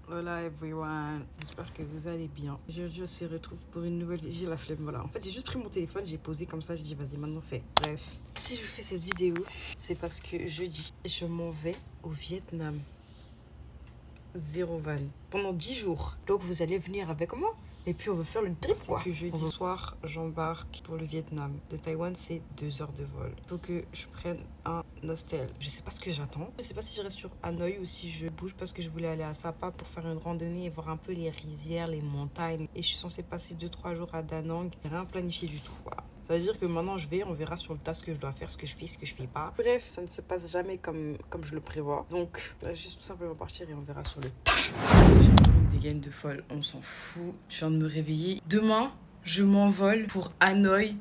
Hola everyone, j'espère que vous allez bien. Aujourd'hui on se retrouve pour une nouvelle vidéo. J'ai la flemme, voilà. En fait j'ai juste pris mon téléphone, j'ai posé comme ça, j'ai dit vas-y maintenant fais. Bref, si je fais cette vidéo, c'est parce que jeudi, je m'en vais au Vietnam. Zéro van. Pendant 10 jours. Donc vous allez venir avec moi. Et puis on veut faire le trip quoi. Que jeudi soir, j'embarque pour le Vietnam. De Taïwan, c'est 2 heures de vol. Il faut que je prenne un hostel. Je sais pas ce que j'attends. Je sais pas si je reste sur Hanoï ou si je bouge parce que je voulais aller à Sapa pour faire une randonnée et voir un peu les rizières, les montagnes. Et je suis censée passer 2-3 jours à Da Nang. Rien planifié du tout. Voilà. Ça veut dire que maintenant je vais, on verra sur le tas ce que je dois faire, ce que je fais, ce que je fais pas. Bref, ça ne se passe jamais comme je le prévois. Donc, là, juste tout simplement partir et on verra sur le tas. J'ai une dégaine de folle, on s'en fout. Je viens de me réveiller. Demain, je m'envole pour Hanoï.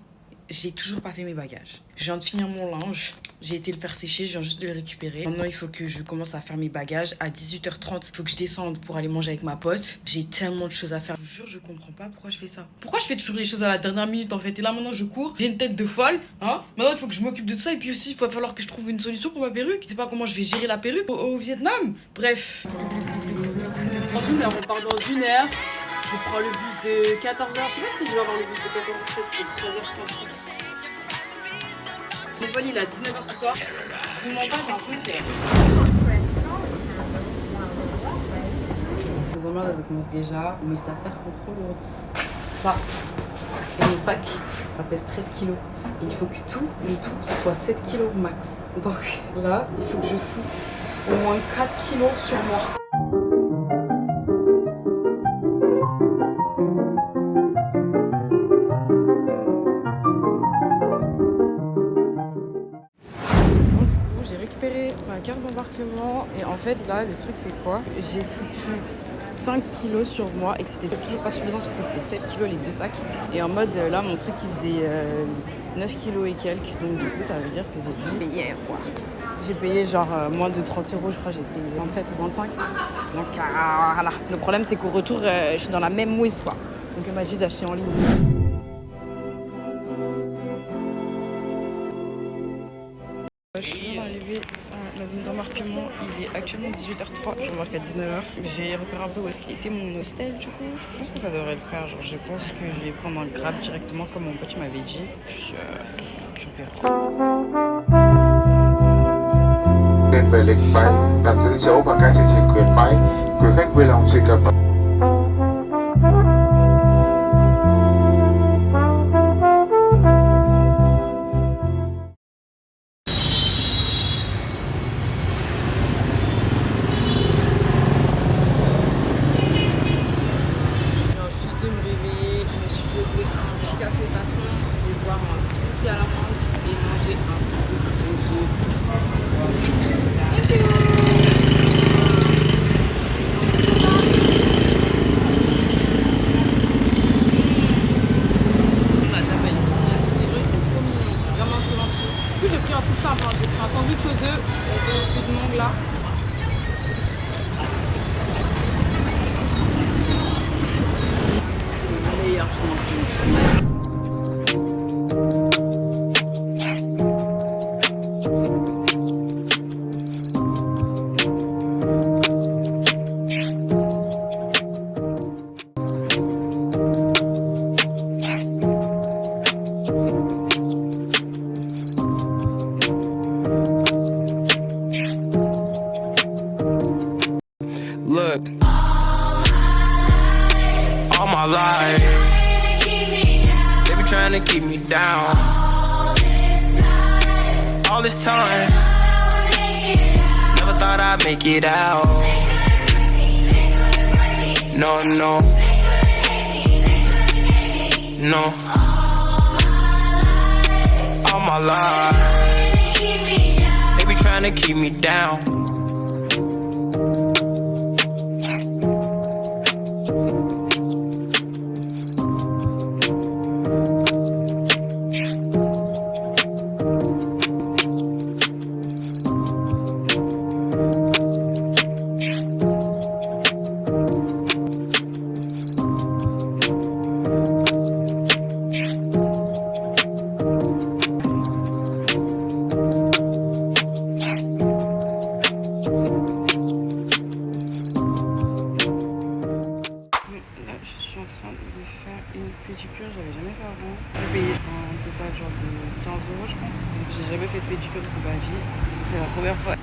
J'ai toujours pas fait mes bagages. Je viens de finir mon linge. J'ai été le faire sécher, je viens juste de le récupérer. Maintenant, il faut que je commence à faire mes bagages. À 18h30, il faut que je descende pour aller manger avec ma pote. J'ai tellement de choses à faire. Je vous jure, je comprends pas pourquoi je fais ça. Pourquoi je fais toujours les choses à la dernière minute en fait. Et là, maintenant, je cours. J'ai une tête de folle. Hein. Maintenant, il faut que je m'occupe de tout ça. Et puis aussi, il va falloir que je trouve une solution pour ma perruque. Je sais pas comment je vais gérer la perruque au Vietnam. Bref. On repart dans 1 heure. Je prends le bus de 14h. Je sais pas si je vais avoir le bus de 14h. C'est 13h36. Mon vol il est à 19h ce soir. Je vous mens pas, j'ai un truc. Les emmerdes, elles commencent déjà. Mes affaires sont trop lourdes. Ça, et mon sac, ça pèse 13 kilos. Et il faut que tout, ce soit 7 kilos max. Donc là, il faut que je foute au moins 4 kilos sur moi. J'ai récupéré ma carte d'embarquement et en fait là le truc c'est quoi? J'ai foutu 5 kilos sur moi et que c'était toujours pas suffisant parce que c'était 7 kilos les 2 sacs. Et en mode là mon truc il faisait 9 kilos et quelques, donc du coup ça veut dire que j'ai dû payer quoi. J'ai payé genre moins de 30 €, je crois, j'ai payé 27 ou 25. Donc voilà, le problème c'est qu'au retour je suis dans la même mouise quoi. Donc elle m'a dit d'acheter en ligne. Je suis arrivée à la zone d'embarquement, il est actuellement 18h03, j'embarque à 19h. J'ai repéré un peu où est-ce qu'il était mon hostel du coup. Je pense que ça devrait le faire, genre je pense que je vais prendre un Grab directement comme mon pote m'avait dit. Puis je verrai. Lên về lịch bay, đặt giữ dấu và cái chương trình khuyến mãi. Quý khách vui lòng truy cập vào Un sandwich aux œufs et des jus de mangue là. Le meilleur, je pense. Look, all my life, they be trying to keep me down. All this time, never thought I'd make it out. No, no, no. All my life, they be trying to keep me down. pédicure, j'avais jamais fait avant. J'ai payé un total genre de 15 € je pense. J'ai jamais fait de pédicure de ma vie. C'est la première fois.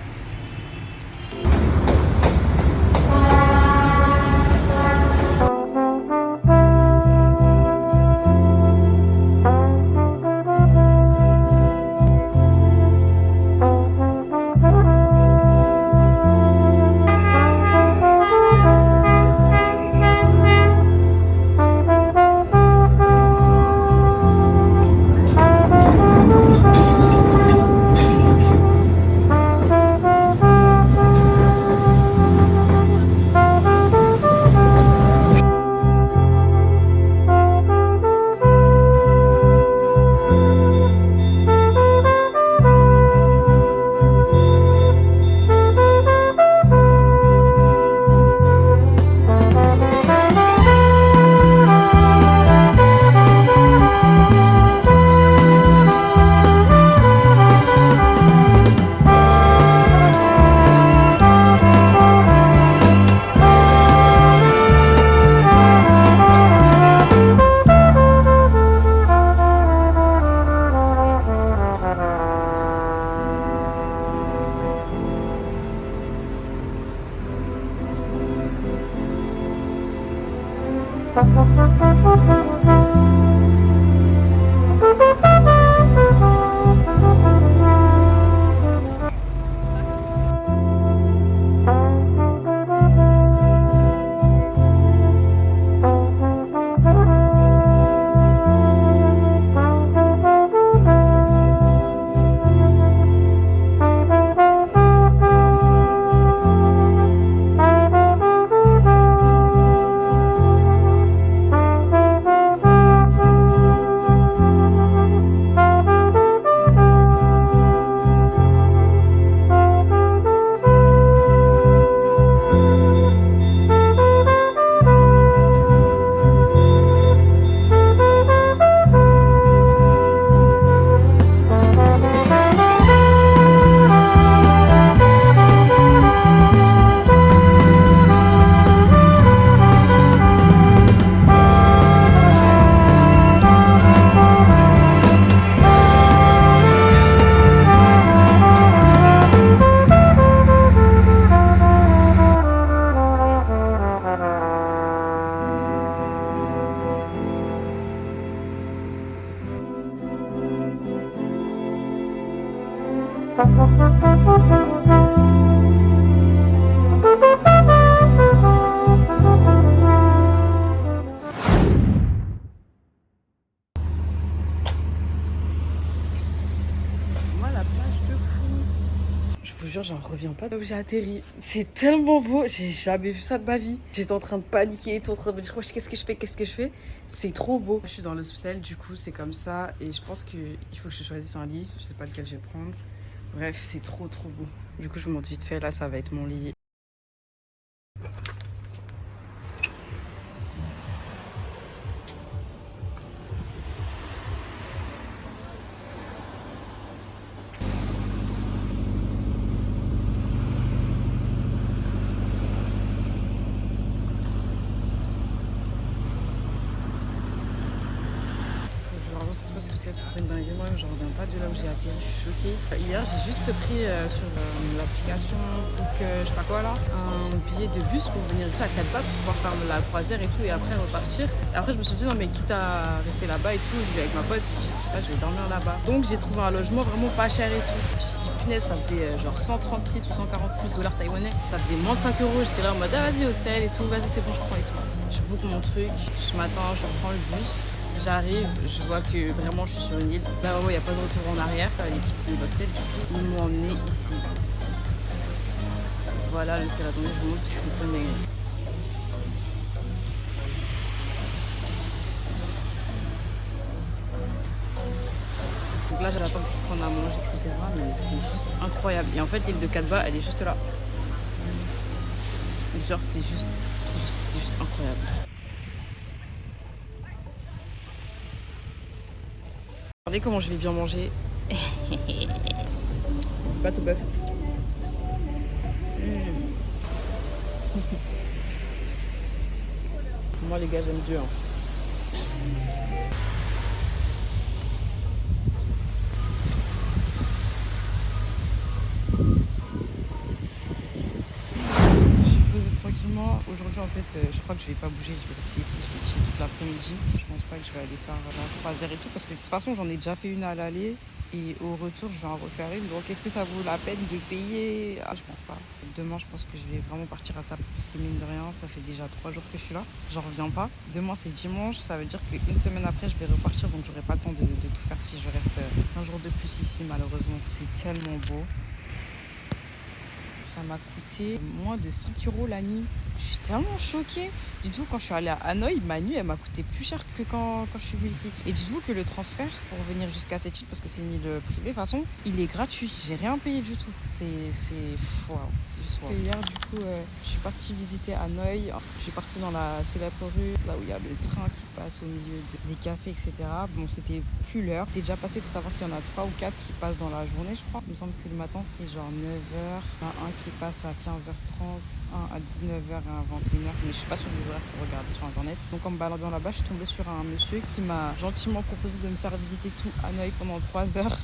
Je vous jure, j'en reviens pas d'où j'ai atterri. C'est tellement beau, j'ai jamais vu ça de ma vie. J'étais en train de paniquer, tout en train de me dire qu'est-ce que je fais. C'est trop beau. Je suis dans l'hôtel, du coup c'est comme ça. Et je pense qu'il faut que je choisisse un lit. Je sais pas lequel je vais prendre. Bref, c'est trop beau. Du coup je monte vite fait, là ça va être mon lit. C'est trop une dingue. Moi, je reviens pas de là où j'ai atterri, je suis choquée. Hier, j'ai juste pris sur l'application Book, je sais pas quoi là, un billet de bus pour venir ici à 4 pas pour pouvoir faire la croisière et tout et après repartir. Et après, je me suis dit non, mais quitte à rester là-bas et tout, je vais avec ma pote, je vais dormir là-bas. Donc, j'ai trouvé un logement vraiment pas cher et tout. Je me suis dit, punaise, ça faisait genre 136 ou 146 $ taïwanais. Ça faisait moins de 5 €. J'étais là en mode, ah, vas-y, hôtel et tout, vas-y, c'est bon, je prends et tout. Je book mon truc, ce matin, je prends le bus. J'arrive, je vois que vraiment je suis sur une île. Là, il n'y a pas de retour en arrière. L'équipe de l'hostel, du coup, ils m'ont emmené ici. Voilà, l'hostel à tomber, je vous montre parce que c'est trop une dinguerie. Donc là, j'attends pour prendre à manger, etc. Mais c'est juste incroyable. Et en fait, l'île de Katba, elle est juste là. Genre, c'est juste incroyable. Regardez comment je vais bien manger. Pâte au bœuf. Moi les gars, j'aime Dieu. Hein. franchement, aujourd'hui, en fait, je crois que je vais pas bouger. Je vais rester ici, je vais chiller toute l'après-midi. Je pense pas que je vais aller faire la croisière et tout, parce que de toute façon, j'en ai déjà fait une à l'aller. Et au retour, je vais en refaire une. Donc, est-ce que ça vaut la peine de payer? Ah, je pense pas. Demain, je pense que je vais vraiment partir à ça. Parce que mine de rien, ça fait déjà 3 jours que je suis là. J'en reviens pas. Demain, c'est dimanche. Ça veut dire qu'une semaine après, je vais repartir. Donc, j'aurai pas le temps de tout faire si je reste un jour de plus ici, malheureusement. C'est tellement beau. Ça m'a coûté moins de 5 € la nuit. Je suis tellement choquée. Dites-vous, quand je suis allée à Hanoï, ma nuit, elle m'a coûté plus cher que quand je suis venue ici. Et dites-vous que le transfert pour venir jusqu'à cette île, parce que c'est une île privée, de toute façon, il est gratuit. J'ai rien payé du tout. C'est waouh. C'est juste waouh. Hier, du coup, je suis partie visiter Hanoï. Je suis partie dans la célèbre rue, là où il y a le train qui passe au milieu des cafés, etc. Bon, c'était plus l'heure. C'était déjà passé, il faut savoir qu'il y en a 3 ou 4 qui passent dans la journée, je crois. Il me semble que le matin, c'est genre 9h. Un qui passe à 15h30, un à 19h et un à 21h. Mais je suis pas sûre des horaires pour regarder sur internet. Donc en me baladant là-bas, je suis tombée sur un monsieur qui m'a gentiment proposé de me faire visiter tout Hanoï pendant 3 heures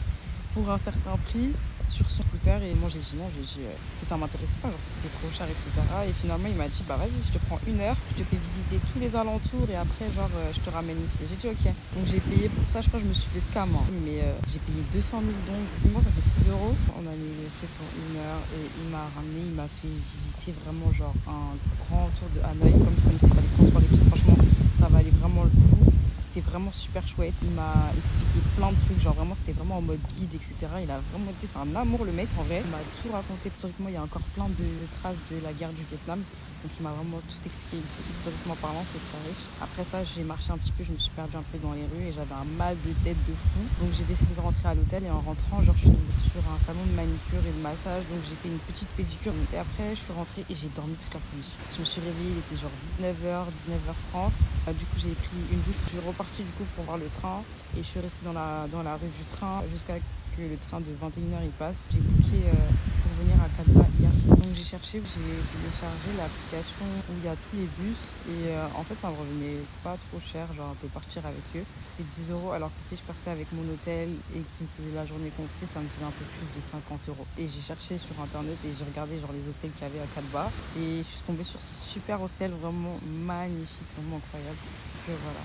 pour un certain prix sur son scooter. Et moi j'ai dit non, que ça m'intéressait pas, genre c'était trop cher, etc. Et finalement il m'a dit bah vas-y, je te prends 1 heure, je te fais visiter tous les alentours et après genre je te ramène ici. J'ai dit ok. Donc j'ai payé pour ça, je crois que je me suis fait scam, hein. Mais j'ai payé 200 000 donc moi ça fait 6 €. On a négocié pour 1 heure et il m'a ramené, il m'a fait visiter vraiment genre un grand tour de Hanoï. Comme je connaissais pas les transports et tout, franchement ça valait vraiment le coup. C'était vraiment super chouette. Il m'a expliqué plein de trucs, genre vraiment c'était vraiment en mode guide, etc. Il a vraiment été, c'est un amour le mec en vrai. Il m'a tout raconté historiquement, il y a encore plein de traces de la guerre du Vietnam. Donc il m'a vraiment tout expliqué historiquement parlant, c'est très riche. Après ça, j'ai marché un petit peu, je me suis perdue un peu dans les rues et j'avais un mal de tête de fou. Donc j'ai décidé de rentrer à l'hôtel et en rentrant, genre je suis tombée sur un salon de manicure et de massage. Donc j'ai fait une petite pédicure et après je suis rentrée et j'ai dormi toute l'après-midi. Je me suis réveillée, il était genre 19h, 19h30. Du coup j'ai pris une douche, je suis repartie du coup pour voir le train et je suis restée dans la rue du train jusqu'à que le train de 21h il passe. J'ai booké pour venir à Cadba hier. Donc j'ai cherché, j'ai téléchargé l'application où il y a tous les bus et en fait ça me revenait pas trop cher genre de partir avec eux. C'était 10 € alors que si je partais avec mon hôtel et qui me faisait la journée comprise, ça me faisait un peu plus de 50 €. Et j'ai cherché sur internet et j'ai regardé genre les hostels qu'il y avait à Cadba et je suis tombée sur ce super hostel vraiment magnifique, vraiment incroyable. Donc voilà,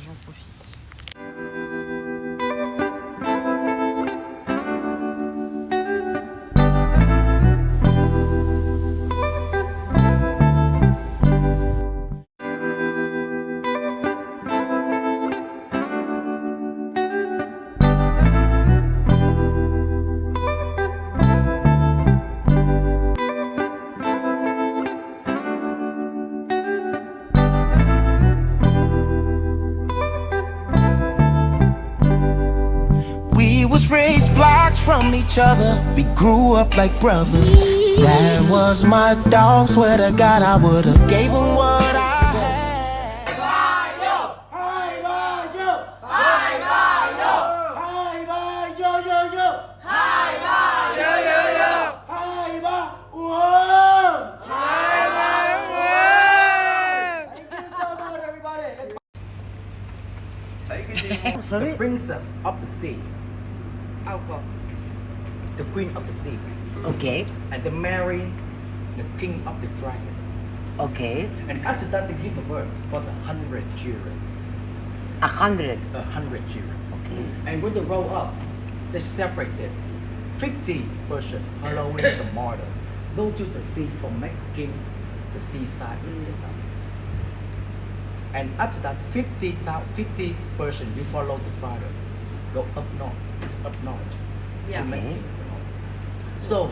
j'en profite. Was raised blocks from each other. We grew up like brothers. That was my dog. Swear to God, I would've gave him what I had. The princess of the sea, the queen of the sea, Okay, and they marry the king of the dragon. okay. And after that, they give a birth for the 100 children. 100. 100 children. Okay. And when they grow up, they separated 50% following the mother, go to the sea for making the seaside in Vietnam. And after that, 50% we follow the father, go up north to make Okay. it. So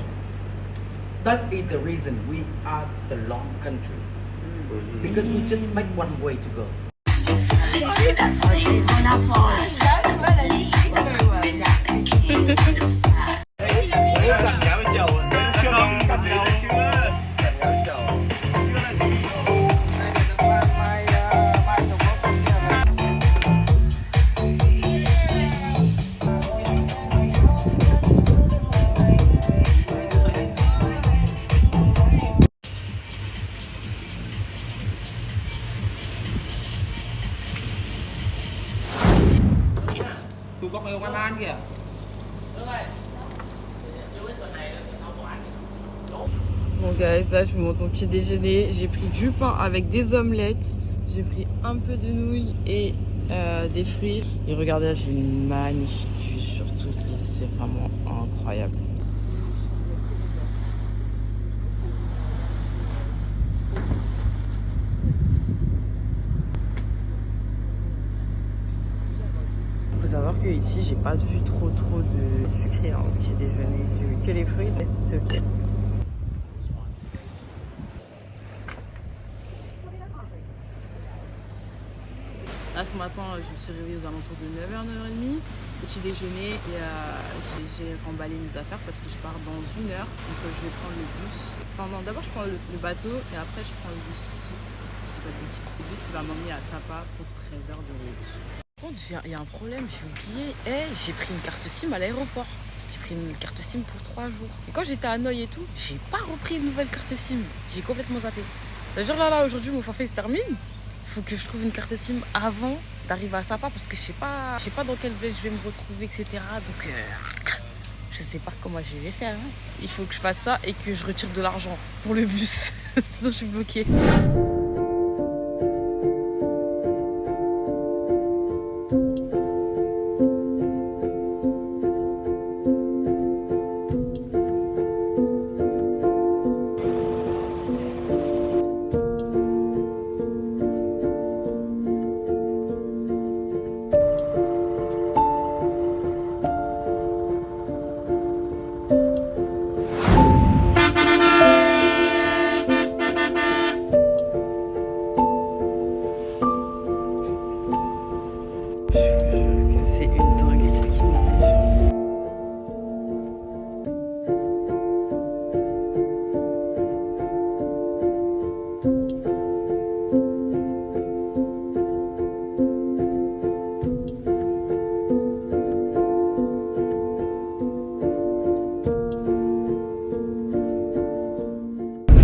that is the reason we are the long country, because we just make one way to go. Tụi con người Ba Lan kìa. Bon guys, là je vous montre mon petit déjeuner. J'ai pris du pain avec des omelettes. J'ai pris un peu de nouilles et des fruits. Et regardez là, j'ai une magnifique vue sur toute l'île. C'est vraiment incroyable. Il faut savoir que ici j'ai pas vu trop de sucré au petit déjeuner. J'ai vu que les fruits, mais c'est ok. Là ce matin je me suis réveillée aux alentours de 9h, 9h30. Petit déjeuner et j'ai remballé mes affaires parce que je pars dans 1 heure. Donc je vais prendre le bus. Enfin non, d'abord je prends le bateau et après je prends le bus. Si je dis pas de bêtises. C'est le bus qui va m'emmener à Sapa pour 13 heures de route. Par contre, il y a un problème, j'ai oublié. J'ai pris une carte SIM à l'aéroport. J'ai pris une carte SIM pour 3 jours. Et quand j'étais à Hanoï et tout, j'ai pas repris une nouvelle carte SIM. J'ai complètement zappé. D'ailleurs là aujourd'hui mon forfait se termine. Il faut que je trouve une carte SIM avant d'arriver à Sapa parce que je sais pas dans quelle ville je vais me retrouver, etc. Donc je sais pas comment je vais faire. Hein. Il faut que je fasse ça et que je retire de l'argent pour le bus. Sinon je suis bloquée. C'est une dinguerie ce qui m'arrive.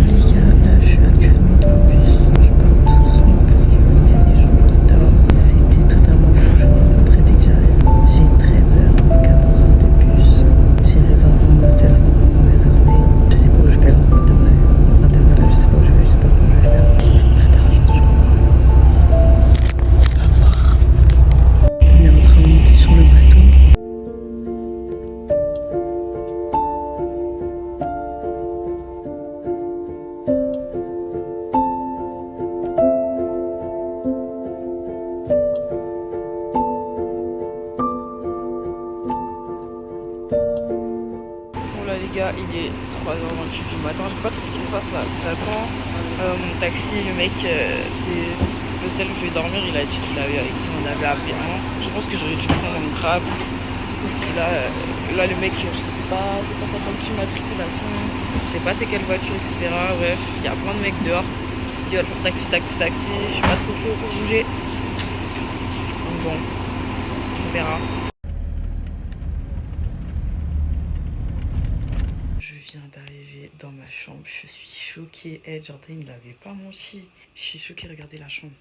Les gars, là je suis actuellement dans le bus. Je parle tout doucement parce qu'il y a des gens qui dorment. C'était totalement fou. Je vous raconterai dès que j'arrive. J'ai 13 heures pour 14 heures de bus. J'ai réservé un hôtesse vraiment réservé. Je sais pas où je vais là en vrai de vrai. En vrai de vrai là je sais pas où je vais, je sais pas comment je vais faire. J'ai même pas d'argent sur moi. On va voir. On est en train de monter sur le bateau. Bon là les gars, il est 3h28 du matin, je sais pas trop ce qui se passe là. J'attends mon taxi, le mec de l'hostel où je vais dormir, il a dit qu'il avait appelé un. Je pense que j'aurais dû prendre un crabe. Parce que là le mec, je sais pas, c'est pas sa voiture matriculation, je sais pas c'est quelle voiture, etc. Bref, il y a plein de mecs dehors qui veulent faire taxi, je suis pas trop chaud pour bouger. Donc bon, on verra. Je viens d'arriver dans ma chambre, je suis choquée. Jordan il n'avait pas menti. Je suis choquée, regardez la chambre.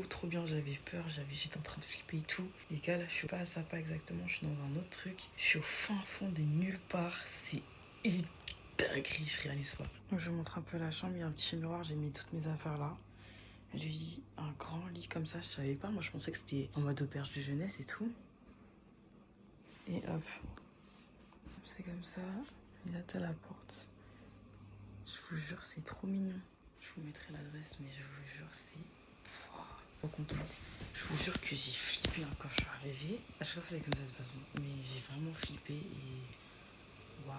Trop bien, j'avais peur, j'étais en train de flipper et tout. Les gars, là je suis pas à Sapa exactement, je suis dans un autre truc. Je suis au fin fond de nulle part, c'est une dinguerie, je réalise pas. Donc je vous montre un peu la chambre, il y a un petit miroir, j'ai mis toutes mes affaires là. J'ai dit un grand lit comme ça, je savais pas, moi je pensais que c'était en mode auberge de jeunesse et tout. Et hop, c'est comme ça, et là t'as la porte. Je vous jure, c'est trop mignon. Je vous mettrai l'adresse, mais je vous jure, c'est trop contente. Je vous jure que j'ai flippé hein, quand je suis arrivée. À chaque fois c'est comme ça de toute façon, mais j'ai vraiment flippé et waouh.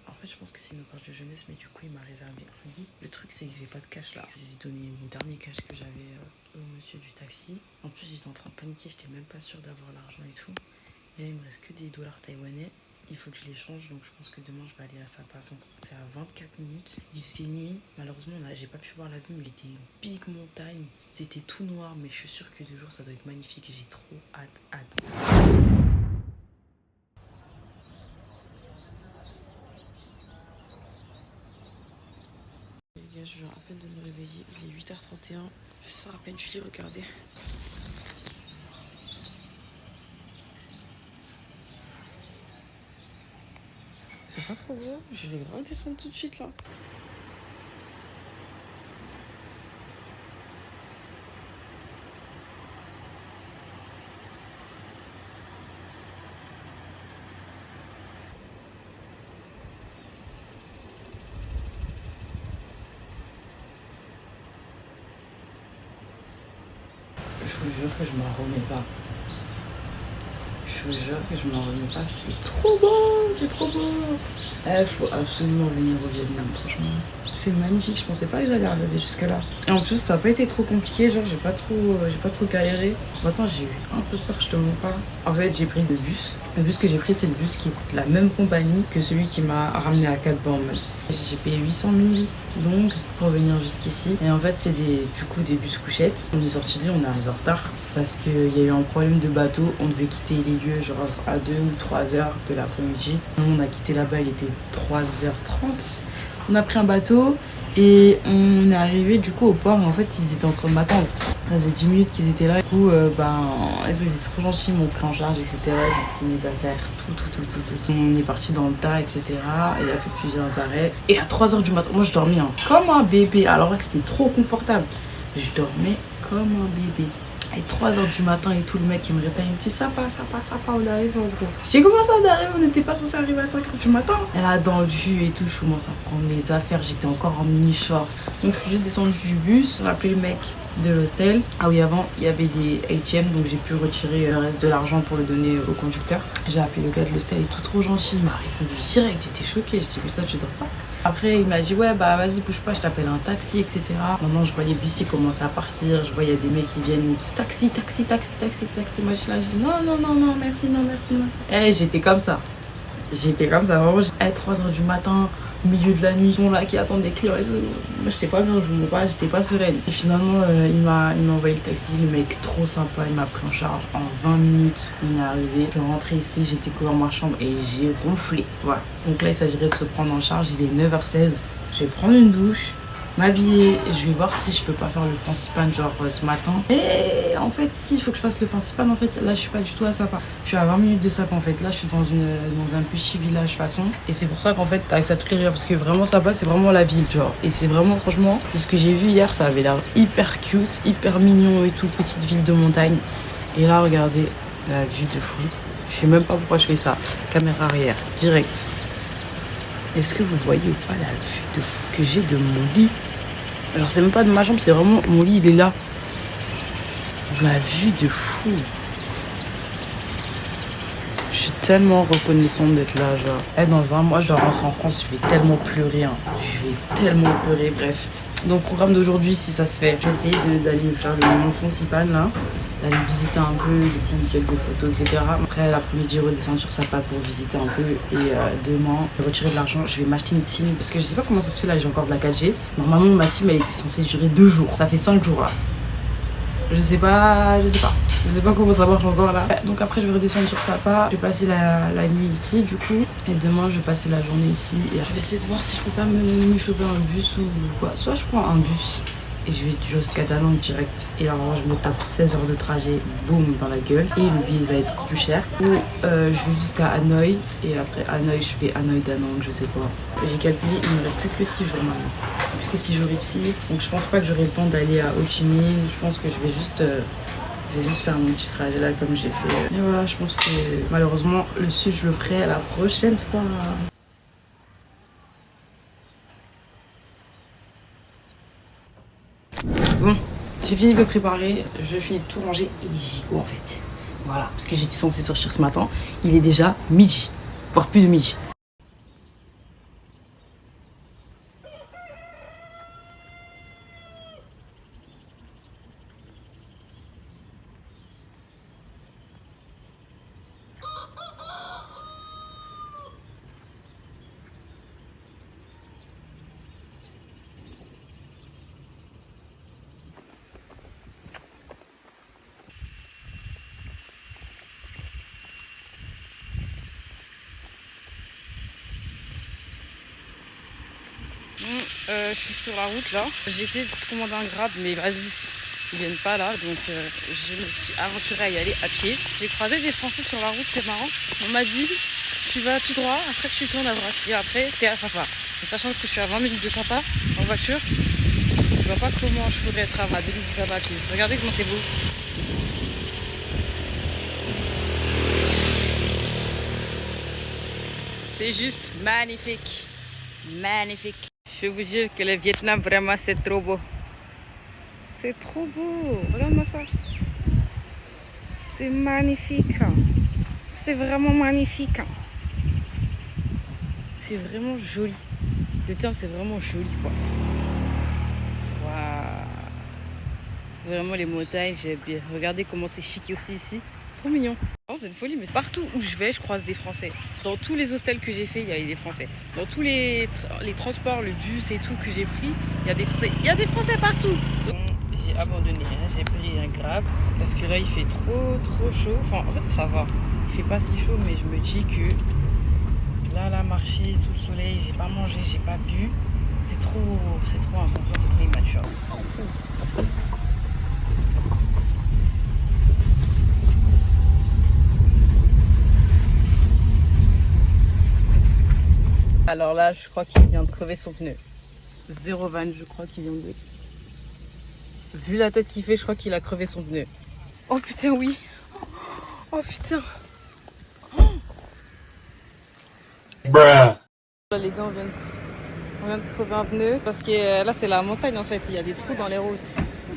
En fait je pense que c'est une auberge de jeunesse, mais du coup il m'a réservé un lit. Le truc c'est que j'ai pas de cash là. J'ai donné mon dernier cash que j'avais au monsieur du taxi. En plus j'étais en train de paniquer, j'étais même pas sûre d'avoir l'argent et tout. Et là il me reste que des dollars taïwanais. Il faut que je les change, donc je pense que demain je vais aller à Sapa Centre. C'est à 24 minutes. Il faisait nuit. Malheureusement, j'ai pas pu voir la vue, mais il était une big montagne. C'était tout noir, mais je suis sûre que 2 jours ça doit être magnifique. J'ai trop hâte. Les gars, je viens à peine de me réveiller. Il est 8h31. Je sors à peine du lit, regardez. C'est pas trop beau. Je vais grave descendre tout de suite là. Je vous jure que je m'en remets pas. Je vous jure que je m'en remets pas. C'est trop beau, c'est trop beau. Faut absolument venir au Vietnam, franchement. C'est magnifique, je pensais pas que j'allais arriver jusque là. Et en plus, ça a pas été trop compliqué, genre j'ai pas trop galéré. Ce matin, j'ai eu un peu peur, je te mens pas. En fait, j'ai pris le bus. Le bus que j'ai pris, c'est le bus qui écoute la même compagnie que celui qui m'a ramené à 4 bornes. J'ai payé 800 000 longues pour venir jusqu'ici. Et en fait, c'est du coup des bus couchettes. On est sorti de l'île, on est arrivé en retard parce qu'il y a eu un problème de bateau. On devait quitter les lieux genre à 2 ou 3 heures de l'après-midi. On a quitté là-bas, il était 3h30. On a pris un bateau et on est arrivé du coup au port. En fait, ils étaient en train de m'attendre. Ça faisait 10 minutes qu'ils étaient là. Du coup, ils étaient trop gentils, ils m'ont pris en charge, etc. Ils ont pris mes affaires, tout. On est parti dans le tas, etc. Il a fait plusieurs arrêts. Et à 3h du matin, moi je dormais comme un bébé. Alors là, c'était trop confortable. Je dormais comme un bébé. Et 3h du matin et tout, le mec il me répète, il me dit ça passe, on arrive en gros. J'ai commencé à arriver, on n'était pas censé arriver à 5h du matin. Et là dans le jus et tout, je commence à prendre mes affaires, j'étais encore en mini short. Donc je suis juste descendue du bus, j'ai appelé le mec de l'hostel. Ah oui, avant il y avait des ATM, donc j'ai pu retirer le reste de l'argent pour le donner au conducteur. J'ai appelé le gars de l'hostel et tout trop gentil, il m'a répondu direct, j'étais choquée, j'ai dit putain tu dors pas. Après il m'a dit ouais bah vas-y bouge pas, je t'appelle un taxi, etc. Maintenant je vois les bus ils commencent à partir, je vois il y a des mecs qui viennent, ils me disent taxi. Moi je suis là, je dis non, merci. Eh j'étais comme ça vraiment. 3h du matin, au milieu de la nuit, ils sont là qui attendent des clients et tout. Moi j'étais pas bien, j'étais pas sereine. Et finalement il m'a envoyé le taxi, le mec trop sympa, il m'a pris en charge. En 20 minutes on est arrivé, je suis rentrée ici, j'étais couvert dans ma chambre et j'ai ronflé. Voilà. Donc là il s'agirait de se prendre en charge, il est 9h16. Je vais prendre une douche, m'habiller, je vais voir si je peux pas faire le Fansipan genre ce matin. Et en fait s'il faut que je fasse le Fansipan, en fait là je suis pas du tout à Sapa. Je suis à 20 minutes de Sapa en fait. Là je suis dans un petit village façon. Et c'est pour ça qu'en fait t'as accès à toutes les rivières. Parce que vraiment Sapa c'est vraiment la ville genre. Et c'est vraiment franchement, de ce que j'ai vu hier, ça avait l'air hyper cute, hyper mignon et tout, petite ville de montagne. Et là regardez la vue de fou. Je sais même pas pourquoi je fais ça. Caméra arrière, direct. Est-ce que vous voyez ou pas la vue de fou que j'ai de mon lit? Alors c'est même pas de ma chambre, c'est vraiment mon lit, il est là. La vue de fou. Je suis tellement reconnaissante d'être là, genre. Dans un mois, je dois rentrer en France, je vais tellement pleurer. Bref. Donc programme d'aujourd'hui, si ça se fait, je vais essayer d'aller me faire mon Fansipan là, d'aller visiter un peu, de prendre quelques photos, etc. Après l'après-midi, redescendre sur Sapa pour visiter un peu. Et demain, retirer de l'argent, je vais m'acheter une SIM. Parce que je sais pas comment ça se fait là, j'ai encore de la 4G. Normalement, ma SIM elle était censée durer 2 jours. Ça fait 5 jours là. Je sais pas comment ça marche encore là. Donc après je vais redescendre sur Sapa. Je vais passer la nuit ici du coup. Et demain je vais passer la journée ici. Et je vais essayer de voir si je peux pas me choper un bus ou quoi. Soit je prends un bus et je vais jusqu'à Da Nang direct. Et alors je me tape 16 heures de trajet, boum, dans la gueule. Et le billet va être plus cher. Ou je vais jusqu'à Hanoï. Et après Hanoï, je fais Hanoï-Da Nang, je sais pas. J'ai calculé, il me reste plus que 6 jours maintenant. Plus que 6 jours ici. Donc je pense pas que j'aurai le temps d'aller à Ho Chi Minh. Je pense que je vais juste faire mon petit trajet là comme j'ai fait. Et voilà, je pense que malheureusement le sud je le ferai la prochaine fois. Bon, j'ai fini de me préparer, je finis de tout ranger et j'y go en fait. Voilà, parce que j'étais censée sortir ce matin, il est déjà midi, voire plus de midi. Je suis sur la route là. J'ai essayé de commander un Grab, mais vas-y, ils viennent pas là. Donc je me suis aventurée à y aller à pied. J'ai croisé des Français sur la route, c'est marrant. On m'a dit tu vas tout droit, après tu tournes à droite. Et après, t'es à Sapa. En sachant que je suis à 20 minutes de Sapa en voiture, je vois pas comment je pourrais être à 2 minutes de Sapa à pied. Regardez comment c'est beau. C'est juste magnifique. Magnifique. Je vous jure que le Vietnam, vraiment, c'est trop beau. C'est trop beau. Regarde-moi ça. C'est magnifique. C'est vraiment magnifique. C'est vraiment joli. Le terme, c'est vraiment joli, quoi. Waouh. Vraiment, les montagnes, j'ai bien. Regardez comment c'est chic aussi ici. Trop mignon. C'est une folie, mais partout où je vais, je croise des Français. Dans tous les hostels que j'ai fait, il y avait des Français. Dans tous les transports, le bus et tout que j'ai pris, il y a des Français. Il y a des Français partout. Donc, j'ai abandonné, j'ai pris un Grab parce que là, il fait trop chaud. Enfin, en fait, ça va. Il fait pas si chaud, mais je me dis que là, marcher sous le soleil, j'ai pas mangé, j'ai pas bu. C'est trop inconscient, c'est trop immature. Alors là, je crois qu'il vient de crever son pneu. 0 van, je crois qu'il vient de... Vu la tête qu'il fait, je crois qu'il a crevé son pneu. Oh putain, oui. Oh putain. Bruh. Là, les gars, on vient de crever un pneu. Parce que là, c'est la montagne en fait. Il y a des trous dans les routes.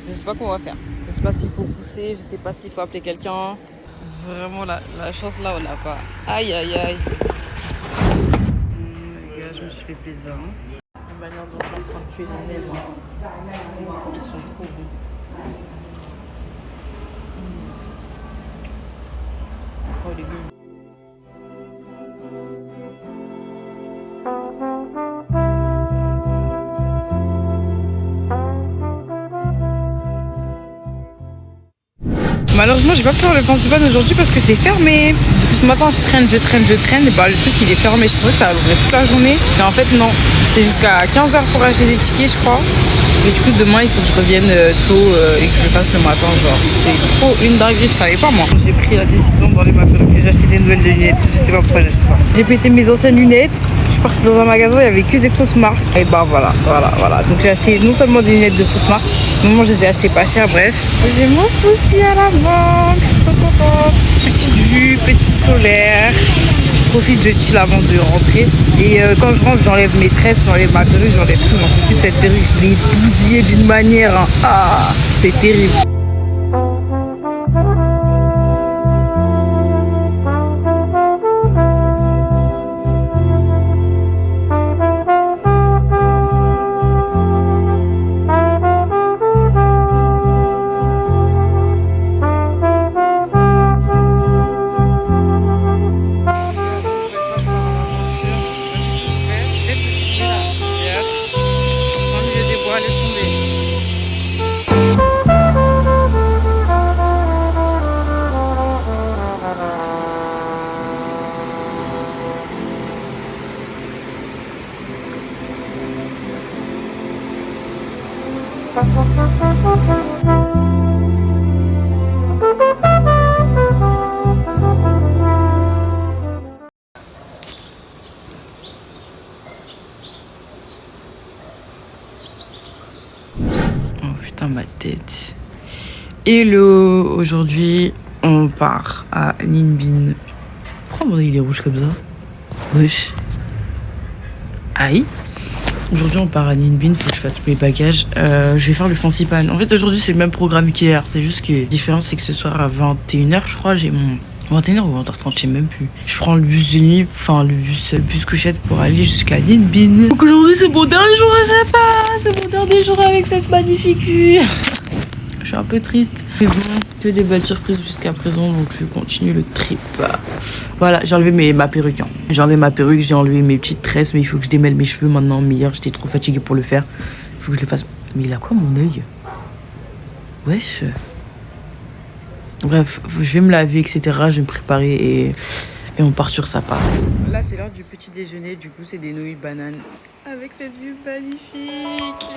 Je sais pas comment on va faire. Je sais pas s'il faut pousser, je sais pas s'il faut appeler quelqu'un. Vraiment, la chance là, on n'a pas. Aïe, aïe, aïe. Les gars, je me suis fait plaisir. La manière dont je suis en train de tuer les nems. Ils sont trop bons. Oh, les légumes. Malheureusement, j'ai pas pu faire le Fansipan aujourd'hui parce que c'est fermé. Depuis ce matin, je traîne. Et bah, le truc, il est fermé. Je pensais que ça ouvrait toute la journée. Mais en fait, non. C'est jusqu'à 15h pour acheter des tickets, je crois. Mais du coup, demain, il faut que je revienne tôt et que je le fasse le matin. Genre, c'est trop une dinguerie, je savais pas moi. J'ai pris la décision d'enlever ma perruque. J'ai acheté des nouvelles lunettes. Je sais pas pourquoi j'ai fait ça. J'ai pété mes anciennes lunettes. Je suis partie dans un magasin, il y avait que des fausses marques. Et bah voilà. Donc j'ai acheté non seulement des lunettes de fausses marques, mais moi je les ai achetées pas cher, bref. J'ai mon smoothie à la banque. Je suis trop contente. Petite vue, petit solaire. Je profite, je chill avant de rentrer. Et quand je rentre, j'enlève mes tresses, j'enlève ma perruque, j'enlève tout. J'en peux plus de cette perruque. Je l'ai bousillée d'une manière. Hein. Ah, c'est terrible. Oh putain, ma tête. Hello, aujourd'hui on part à Ninh Binh. Pourquoi mon œil il est rouge comme ça? Wesh. Aïe. Aujourd'hui on part à Ninh Binh, faut que je fasse mes bagages. Je vais faire le Fansipan. En fait aujourd'hui c'est le même programme qu'hier. C'est juste que la différence c'est que ce soir à 21h je crois j'ai mon... 21h ou 20h30 je sais même plus. Je prends le bus de nuit, enfin le bus couchette pour aller jusqu'à Ninh Binh. Donc aujourd'hui c'est mon dernier jour à Sapa. C'est mon dernier jour avec cette magnifique vue. Je suis un peu triste. Mais bon, que des belles surprises jusqu'à présent, donc je continue le trip. Voilà, j'ai enlevé ma perruque. Hein. J'ai enlevé ma perruque, j'ai enlevé mes petites tresses, mais il faut que je démêle mes cheveux maintenant. Mais hier, j'étais trop fatiguée pour le faire. Il faut que je le fasse. Mais il a quoi mon œil? Wesh. Bref, je vais me laver, etc. Je vais me préparer et on part sur Sapa. Là, c'est l'heure du petit déjeuner. Du coup, c'est des nouilles bananes avec cette vue magnifique.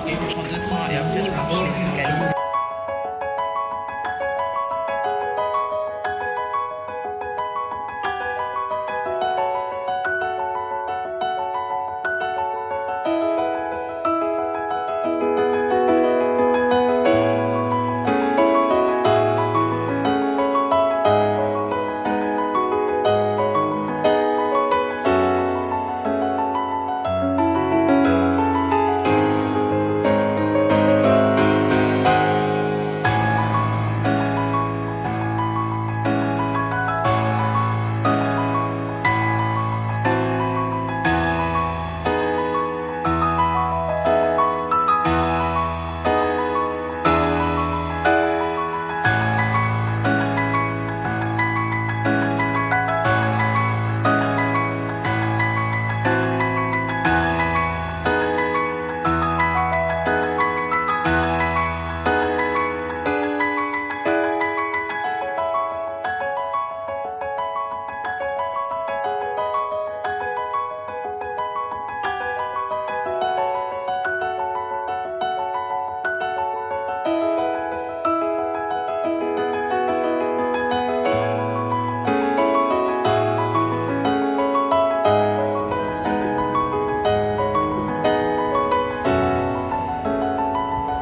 et je prends 2 trains et après je marche jusqu'à Lille.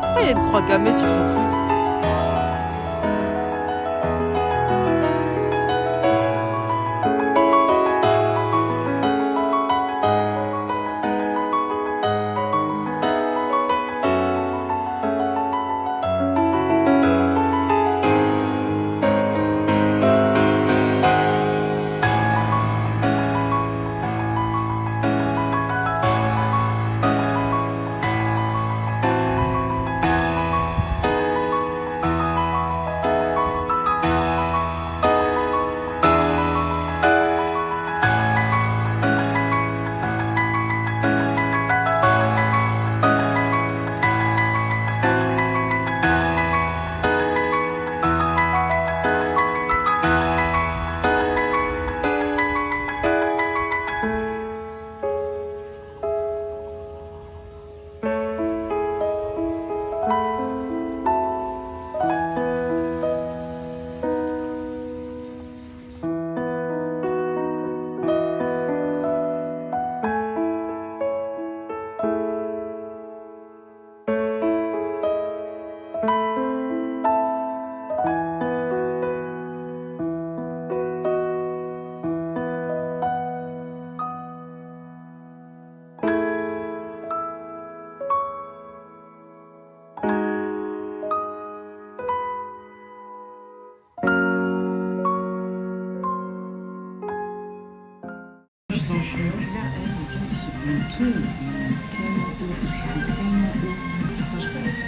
Pourquoi il y a une croix gammée sur son truc? Tellement haut, je vais tellement haut, je crois que je réalise pas.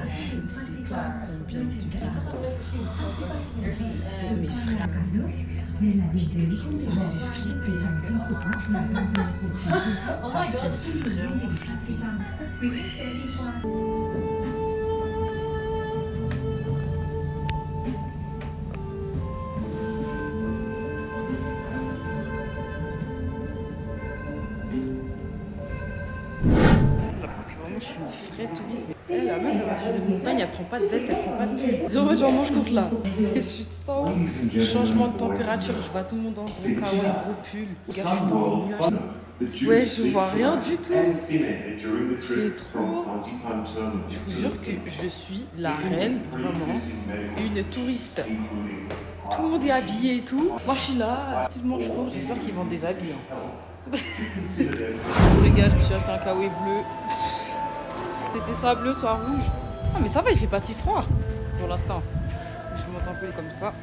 Je ne sais pas combien de litres d'eau. C'est mes frères. Ça fait flipper. Ça fait vraiment flipper. Je suis une vraie touriste. Elle, la meuf, elle va sur une montagne, elle prend pas de veste, elle prend pas de pull. J'en mange contre là. Je suis tout en haut. Changement de température, je vois tout le monde en gros kawaii, gros pull. Regarde, je suis dans les nuages. Ouais, je vois rien du tout. C'est trop. Je vous jure que je suis la reine, vraiment, une touriste. Tout le monde est habillé et tout. Moi, je suis là, petite manche courte, j'espère qu'ils vendent des habits. Les gars, je me suis acheté un kawaii bleu. C'était soit bleu, soit rouge. Ah, mais ça va, il fait pas si froid pour l'instant. Je monte un peu comme ça.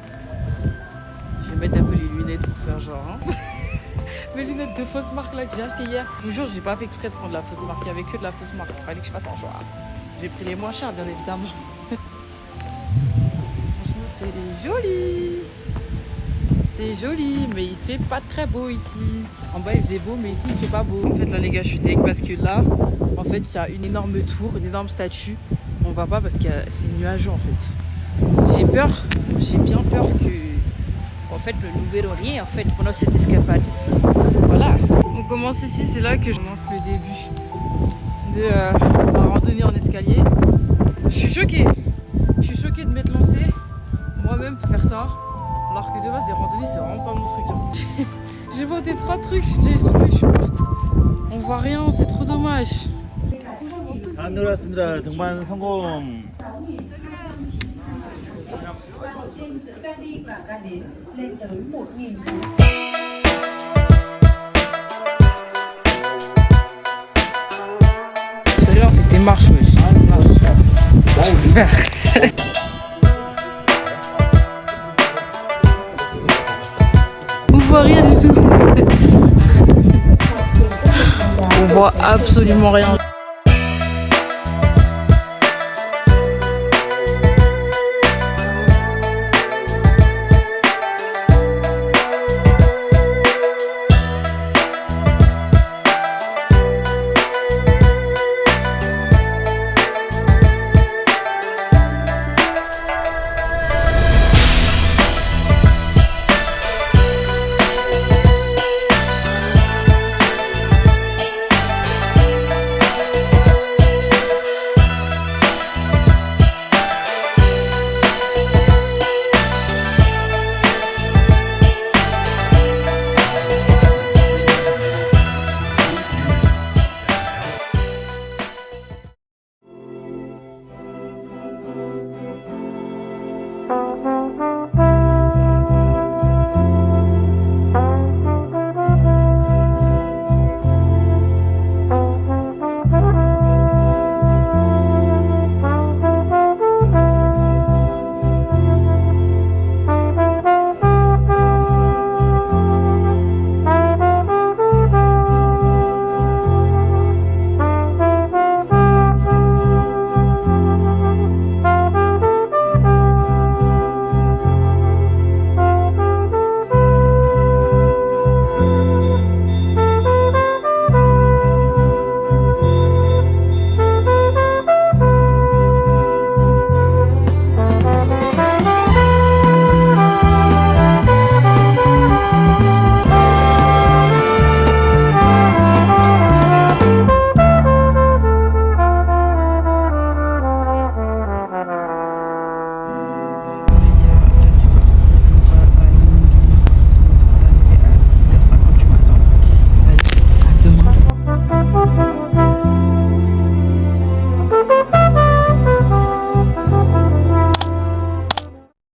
Je vais mettre un peu les lumières. lunettes pour faire genre. Hein. Mes lunettes de fausse marque là que j'ai acheté hier. Je vous jure, j'ai pas fait exprès de prendre la fausse marque. Il y avait que de la fausse marque. Il fallait que je fasse un choix. J'ai pris les moins chers, bien évidemment. Franchement, c'est joli. C'est joli, mais il fait pas très beau ici. En bas, il faisait beau, mais ici, il fait pas beau. En fait, là, les gars, je suis deg parce que là, en fait, il y a une énorme tour, une énorme statue. On voit pas parce que c'est nuageux, en fait. J'ai peur. J'ai bien peur que, en fait, nous verrons rien, en fait, pendant cette escapade. Voilà. On commence ici, c'est là que je commence le début de ma randonnée en escalier. Je suis choquée. Je suis choquée de m'être lancée moi-même pour faire ça. Alors que de base, les randonnées, c'est vraiment pas mon truc. Hein. J'ai voté 3 trucs, je suis déjà essoufflée, je suis morte. On voit rien, c'est trop dommage. 안 놀았습니다. 등반 성공. Celle-là, c'était marche, wesh. Je vais faire. On voit rien du tout. On voit absolument rien.